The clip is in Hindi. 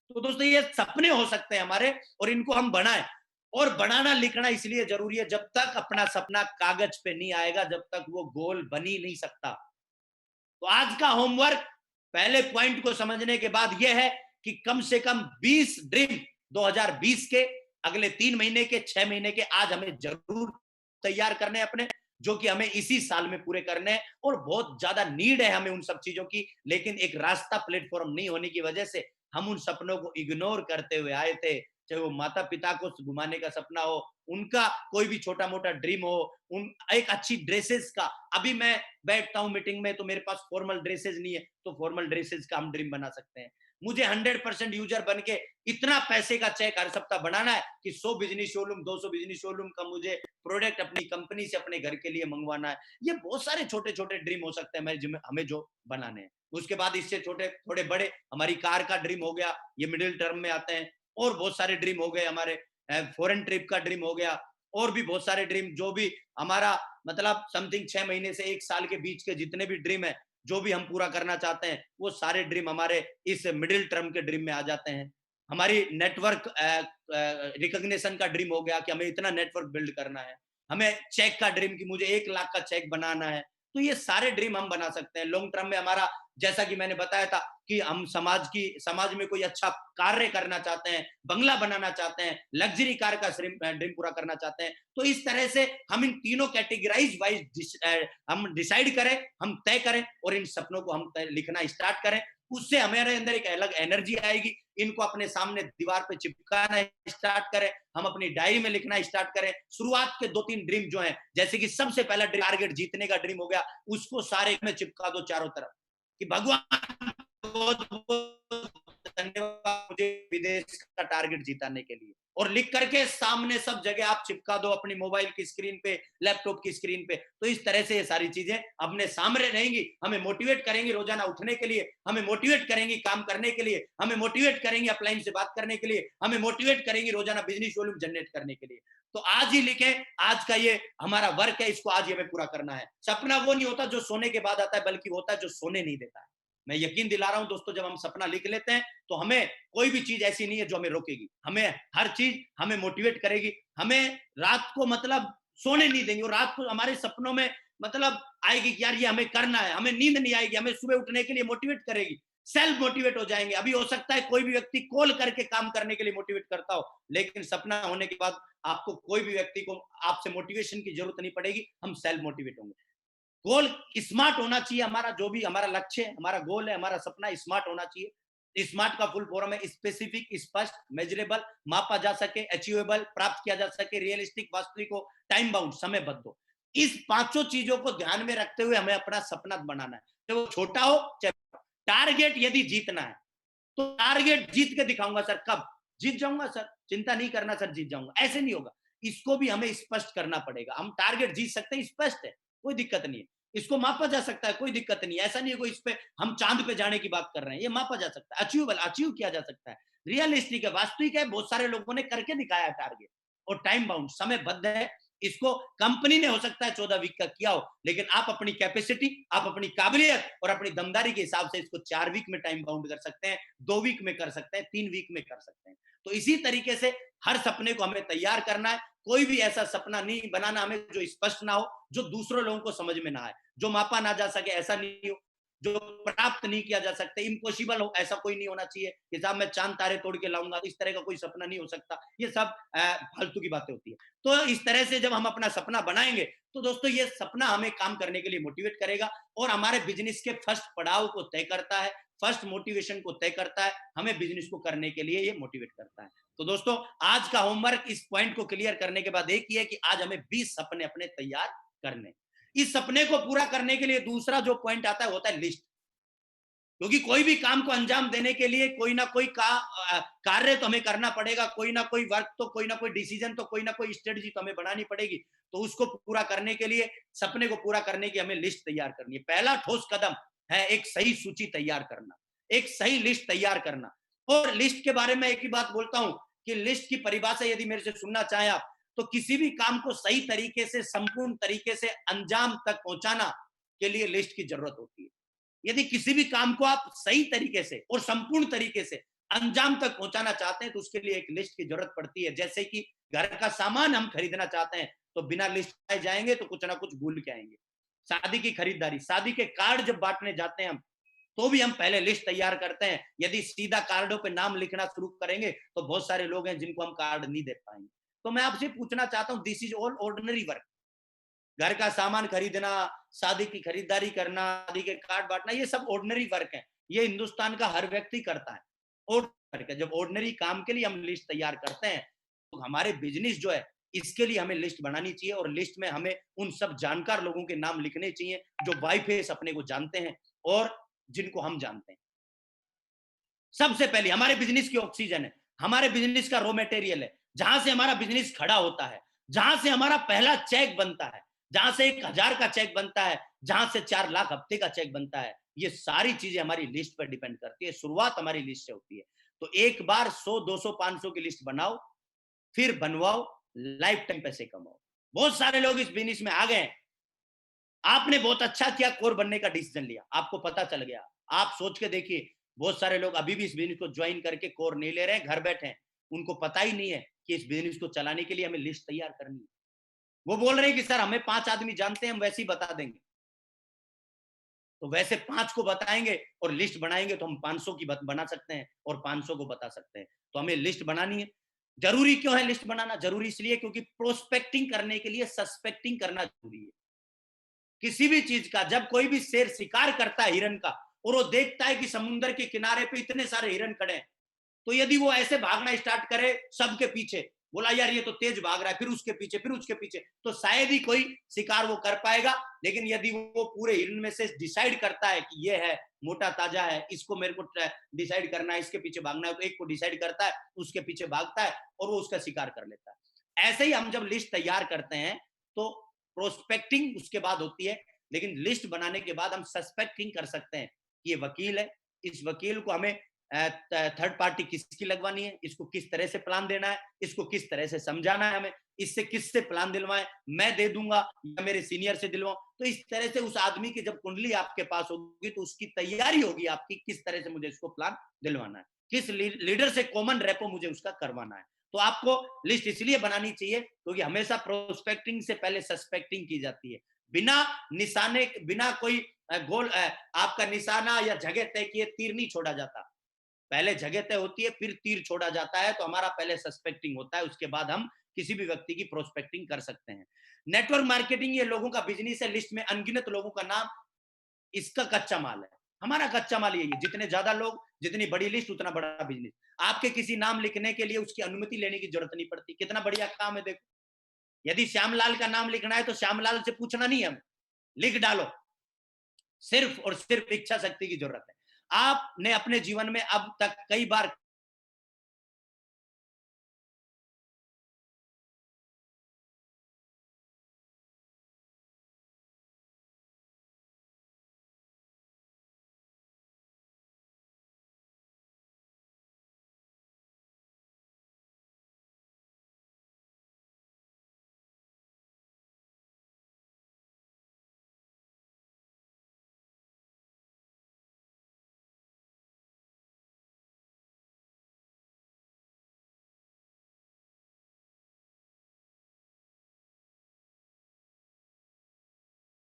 तो दोस्तों ये सपने हो सकते हैं हमारे, और इनको हम बनाएं। और बनाना लिखना इसलिए जरूरी है, जब तक अपना सपना कागज पे नहीं आएगा, जब तक वो गोल बन ही नहीं सकता। तो आज का होमवर्क पहले पॉइंट को समझने के बाद यह है कि कम से कम 20 ड्रीम 2020 के, अगले 3 महीने के, 6 महीने के, आज हमें जरूर तैयार करने हैं अपने, जो कि हमें इसी साल में पूरे करने हैं। और बहुत ज्यादा नीड है हमें उन सब चीजों की, लेकिन एक रास्ता प्लेटफॉर्म नहीं होने की वजह से हम उन सपनों को इग्नोर करते हुए आए थे। चाहे वो माता पिता को घुमाने का सपना हो, उनका कोई भी छोटा मोटा ड्रीम हो, उन एक अच्छी ड्रेसेस का, अभी मैं बैठता हूँ मीटिंग में तो मेरे पास फॉर्मल ड्रेसेस नहीं है, तो फॉर्मल ड्रेसेस का हम ड्रीम बना सकते हैं। मुझे 100% यूजर बन के इतना पैसे का चेक हर सप्ताह बनाना है कि 100 बिजनेस शोरूम, 200 बिजनेस शोरूम का मुझे प्रोडक्ट अपनी कंपनी से अपने घर के लिए मंगवाना है। ये बहुत सारे छोटे छोटे ड्रीम हो सकते हैं हमें जो बनाने हैं। उसके बाद इससे छोटे थोड़े बड़े, हमारी कार का ड्रीम हो गया, ये मिडिल टर्म में आते हैं। और बहुत सारे ड्रीम हो गए हमारे, फॉरेन ट्रिप का ड्रीम हो गया, और भी बहुत सारे ड्रीम, जो भी हमारा मतलब समथिंग 6 महीने से 1 साल के बीच के जितने भी ड्रीम है, जो भी हम पूरा करना चाहते हैं, वो सारे ड्रीम हमारे इस मिडिल टर्म के ड्रीम में आ जाते हैं। हमारी नेटवर्क रिकॉग्निशन का ड्रीम हो गया कि हमें इतना नेटवर्क बिल्ड करना है। हमें चेक का ड्रीम कि मुझे 1 लाख का चेक बनाना है। तो ये सारे ड्रीम हम बना सकते हैं। लॉन्ग टर्म में हमारा, जैसा कि मैंने बताया था कि हम समाज में कोई अच्छा कार्य करना चाहते हैं, बंगला बनाना चाहते हैं, लग्जरी कार का ड्रीम पूरा करना चाहते हैं। तो इस तरह से हम इन तीनों कैटेगराइज वाइज हम डिसाइड करें, हम तय करें, और इन सपनों को हम लिखना स्टार्ट करें। उससे हमारे अंदर एक अलग एनर्जी आएगी। इनको अपने सामने दीवार पे चिपकाना स्टार्ट करें, हम अपनी डायरी में लिखना स्टार्ट करें। शुरुआत के 2-3 ड्रीम जो हैं, जैसे कि सबसे पहला टारगेट जीतने का ड्रीम हो गया, उसको सारे में चिपका दो चारों तरफ कि भगवान बहुत बहुत धन्यवाद मुझे विदेश का टारगेट जीताने के लिए। और लिख करके सामने सब जगह आप चिपका दो, अपनी मोबाइल की स्क्रीन पे, लैपटॉप की स्क्रीन पे। तो इस तरह से ये सारी चीजें अपने सामने रहेंगी, हमें मोटिवेट करेंगी रोजाना उठने के लिए, हमें मोटिवेट करेंगी काम करने के लिए, हमें मोटिवेट करेंगी अपलाइन से बात करने के लिए, हमें मोटिवेट करेंगी रोजाना बिजनेस वॉल्यूम जनरेट करने के लिए। तो आज ही लिखें, आज का ये हमारा वर्क है, इसको आज ही हमें पूरा करना है। सपना वो नहीं होता जो सोने के बाद आता है, बल्कि होता है जो सोने नहीं देता है। मैं यकीन दिला रहा हूं दोस्तों, जब हम सपना लिख लेते हैं तो हमें कोई भी चीज ऐसी नहीं है जो हमें रोकेगी। हमें हर चीज हमें मोटिवेट करेगी, हमें रात को मतलब सोने नहीं देंगे, और रात को हमारे सपनों में मतलब आएगी कि यार ये हमें करना है, हमें नींद नहीं आएगी, हमें सुबह उठने के लिए मोटिवेट करेगी। सेल्फ मोटिवेट हो जाएंगे। अभी हो सकता है कोई भी व्यक्ति कॉल करके काम करने के लिए मोटिवेट करता हो, लेकिन सपना होने के बाद आपको कोई भी व्यक्ति को आपसे मोटिवेशन की जरूरत नहीं पड़ेगी, हम सेल्फ मोटिवेट होंगे। गोल स्मार्ट होना चाहिए, हमारा जो भी हमारा लक्ष्य है, हमारा गोल है, हमारा सपना स्मार्ट होना चाहिए। स्मार्ट का फुल फॉर्म है स्पेसिफिक, स्पष्ट, मेजरेबल, मापा जा सके, अचीवेबल, प्राप्त किया जा सके, रियलिस्टिक, वास्तविक हो, टाइम बाउंड, समयबद्ध हो। इस पांचों चीजों को ध्यान में रखते हुए हमें अपना सपना बनाना है, चाहे वो छोटा हो चाहे। टारगेट यदि जीतना है तो टारगेट जीत के दिखाऊंगा सर, कब जीत जाऊंगा सर, चिंता नहीं करना सर, जीत जाऊंगा, ऐसे नहीं होगा। इसको भी हमें स्पष्ट करना पड़ेगा। हम टारगेट जीत सकते हैं, स्पष्ट है, कोई दिक्कत नहीं है। इसको मापा जा सकता है, कोई दिक्कत नहीं है। ऐसा नहीं है कोई इस पे हम चांद पे जाने की बात कर रहे हैं, ये मापा जा सकता है, अचीवेबल, अचीव किया जा सकता है, रियलिस्टिक है, वास्तविक है। बहुत सारे लोगों ने करके दिखाया टारगेट, और टाइम बाउंड, समयबद्ध है। इसको कंपनी ने हो सकता है 14 वीक का किया हो, लेकिन आप अपनी कैपेसिटी, आप अपनी काबिलियत और अपनी दमदारी के हिसाब से इसको 4 वीक में टाइम बाउंड कर सकते हैं, 2 वीक में कर सकते हैं, 3 वीक में कर सकते हैं। तो इसी तरीके से हर सपने को हमें तैयार करना है। कोई भी ऐसा सपना नहीं बनाना हमें जो स्पष्ट ना हो, जो दूसरों लोगों को समझ में ना आए, जो मापा ना जा सके, ऐसा नहीं हो, जो प्राप्त नहीं किया जा सकता, इम्पॉसिबल हो, ऐसा कोई नहीं होना चाहिए कि साहब मैं चांद तारे तोड़ के लाऊंगा। इस तरह का कोई सपना नहीं हो सकता। ये सब फालतू की बातें होती है। तो इस तरह से जब हम अपना सपना बनाएंगे तो दोस्तों ये सपना हमें काम करने के लिए मोटिवेट करेगा, और हमारे बिजनेस के फर्स्ट पड़ाव को तय करता है, फर्स्ट मोटिवेशन को तय करता है, हमें बिजनेस को करने के लिए ये मोटिवेट करता है। तो दोस्तों आज का होमवर्क इस पॉइंट को क्लियर करने के बाद एक ही है कि आज हमें 20 सपने अपने तैयार करने। इस सपने को पूरा करने के लिए दूसरा जो पॉइंट आता है होता है लिस्ट। क्योंकि कोई भी काम को अंजाम देने के लिए कोई ना कोई कार्य तो हमें करना पड़ेगा, कोई ना कोई वर्क, तो कोई ना कोई डिसीजन, तो कोई ना कोई स्ट्रेटजी तो हमें बनानी पड़ेगी। तो उसको पूरा करने के लिए, सपने को पूरा करने की हमें लिस्ट तैयार करनी है। पहला ठोस कदम है एक सही सूची तैयार करना, एक सही लिस्ट तैयार करना। और लिस्ट के बारे में एक ही बात बोलता हूं कि लिस्ट की परिभाषा यदि मेरे से सुनना चाहें आप, तो किसी भी काम को सही तरीके से, संपूर्ण तरीके से अंजाम तक पहुंचाना के लिए लिस्ट की जरूरत होती है। यदि किसी भी काम को आप सही तरीके से और संपूर्ण तरीके से अंजाम तक पहुंचाना चाहते हैं तो उसके लिए एक लिस्ट की जरूरत पड़ती है। जैसे कि घर का सामान हम खरीदना चाहते हैं तो बिना लिस्ट आए जाएंगे तो कुछ ना कुछ भूल के आएंगे। शादी की खरीदारी, शादी के कार्ड जब बांटने जाते हैं हम, तो भी हम पहले लिस्ट तैयार करते हैं। यदि सीधा कार्डों पे नाम लिखना शुरू करेंगे तो बहुत सारे लोग हैं जिनको हम कार्ड नहीं दे पाएंगे। तो मैं आपसे पूछना चाहता हूं, this is all ordinary work. घर का सामान खरीदना, शादी की खरीदारी करना, शादी के कार्ड बांटना, ये सब ऑर्डिनरी वर्क है। ये हिंदुस्तान का हर व्यक्ति करता है, ऑर्डिनरी वर्क है। जब ऑर्डिनरी काम के लिए हम लिस्ट तैयार करते हैं तो हमारे बिजनेस जो है इसके लिए हमें लिस्ट बनानी चाहिए, और लिस्ट में हमें उन सब जानकार लोगों के नाम लिखने चाहिए जो बाई फेस अपने को जानते हैं और जिनको हम जानते हैं। सबसे पहले हमारे बिजनेस की ऑक्सीजन है, हमारे बिजनेस का रॉ मटेरियल है, जहां से हमारा बिजनेस खड़ा होता है, जहां से हमारा पहला चेक बनता है, जहां से 1,000 का चेक बनता है, जहां से 4 लाख हफ्ते का चेक बनता है। ये सारी चीजें हमारी लिस्ट पर डिपेंड करती है। शुरुआत हमारी लिस्ट से होती है। तो एक बार 100, 200, 500 की लिस्ट बनाओ, फिर बनवाओ, लाइफ टाइम पैसे कमाओ। बहुत सारे लोग इस बिजनेस में आ गए। आपने बहुत अच्छा किया, कोर बनने का डिसीजन लिया, आपको पता चल गया। आप सोच के देखिए, बहुत सारे लोग अभी भी इस बिजनेस को ज्वाइन करके कोर नहीं ले रहे हैं, घर बैठे हैं। उनको पता ही नहीं है कि इस बिजनेस को चलाने के लिए हमें लिस्ट तैयार करनी है। वो बोल रहे हैं कि सर हमें 5 आदमी जानते हैं, हम वैसे ही बता देंगे। तो वैसे 5 को बताएंगे और लिस्ट बनाएंगे तो हम 500 की बना सकते हैं और 500 को बता सकते हैं। तो हमें लिस्ट बनानी है। जरूरी क्यों है लिस्ट बनाना? जरूरी इसलिए क्योंकि प्रोस्पेक्टिंग करने के लिए सस्पेक्टिंग करना जरूरी है। किसी भी चीज का, जब कोई भी शेर शिकार करता है हिरन का, और वो देखता है कि समुद्र के किनारे पे इतने सारे हिरन खड़े हैं, तो यदि वो ऐसे भागना स्टार्ट करे सबके पीछे, बोला यार ये तो तेज भाग रहा है, फिर उसके पीछे, फिर उसके पीछे, तो शायद ही कोई शिकार वो कर पाएगा। लेकिन यदि वो पूरे हिरन में से डिसाइड करता है कि ये है मोटा ताजा है, इसको मेरे को डिसाइड करना है, इसके पीछे भागना है, तो एक को डिसाइड करता है, उसके पीछे भागता है और वो उसका शिकार कर लेता है। ऐसे ही हम जब लिस्ट तैयार करते हैं तो प्रोस्पेक्टिंग उसके बाद होती है, लेकिन लिस्ट बनाने के बाद हम सस्पेक्टिंग कर सकते हैं कि ये वकील है, इस वकील को हमें थर्ड पार्टी किसकी लगवानी है, इसको किस तरह से प्लान देना है, इसको किस तरह से समझाना है, हमें इससे किससे प्लान दिलवाएं, मैं दे दूंगा या मेरे सीनियर से दिलवाऊं। तो इस तरह से उस आदमी की जब कुंडली आपके पास होगी तो उसकी तैयारी होगी आपकी, किस तरह से मुझे इसको प्लान दिलवाना है, किस लीडर से कॉमन रेपो मुझे उसका करवाना है। तो आपको लिस्ट इसलिए बनानी चाहिए क्योंकि हमेशा प्रोस्पेक्टिंग से पहले सस्पेक्टिंग की जाती है। बिना निशाने, बिना कोई गोल आपका निशाना या जगह तय किए तीर नहीं छोड़ा जाता। पहले जगह तय होती है, फिर तीर छोड़ा जाता है। तो हमारा पहले सस्पेक्टिंग होता है, उसके बाद हम किसी भी व्यक्ति की प्रोस्पेक्टिंग कर सकते हैं। नेटवर्क मार्केटिंग ये लोगों का बिजनेस है। लिस्ट में अनगिनत लोगों का नाम इसका कच्चा माल है। हमारा कच्चा माल यही है, जितने ज्यादा लोग, जितनी बड़ी लिस्ट, उतना बड़ा बिजनेस। आपके किसी नाम लिखने के लिए उसकी अनुमति लेने की जरूरत नहीं पड़ती। कितना बढ़िया काम है देखो। यदि श्यामलाल का नाम लिखना है तो श्यामलाल से पूछना नहीं है, हमें लिख डालो। सिर्फ और सिर्फ इच्छा शक्ति की जरूरत है। आपने अपने जीवन में अब तक कई बार